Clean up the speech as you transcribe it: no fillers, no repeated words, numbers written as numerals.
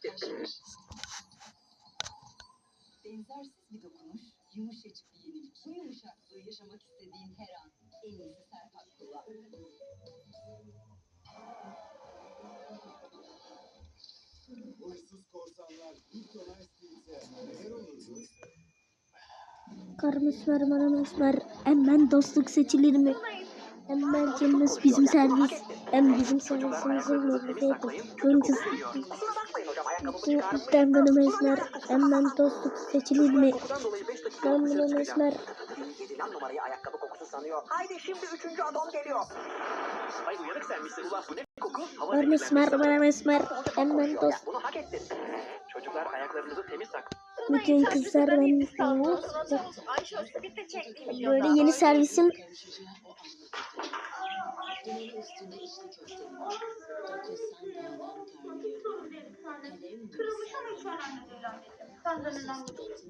ettir. Benzersiz bir dokunuş, yumuşacık bir yenilik. Bu yumuşaklığı yaşamak istediğin her an en iyisi Serpak kullan. Huysuz korsanlar ilk olay stilse neler olurdu? Karımızlar, maramızlar. Hemen dostluk seçilir mi? Hemen canımız bizim servis. Hem bizim servisimizin modifiyedir. Ön kız. Kusura bakmayın hocam, ayakkabımı çıkarmayın. Karımızlar. Hemen dostluk seçilir mi? Kokudan dolayı 5 dakika dışarı çıkacağım. Karımızlar. 7'den numarayı ayakkabı kokusu sanıyor. Haydi şimdi 3. adam geliyor. Ay uyanık sen misin? Ulan bu ne koku? Hava Karımızlar, maramızlar. Hemen ya, dost. bunu hak ettin. Çocuklar ayaklarınızı temiz sakın. Bütün kızlar ben böyle yeni servisim. Karışacağı o an. Dumanı üstünde içli köfte. Dokunsan dağdan karnıyarık. Kalem gibi sen.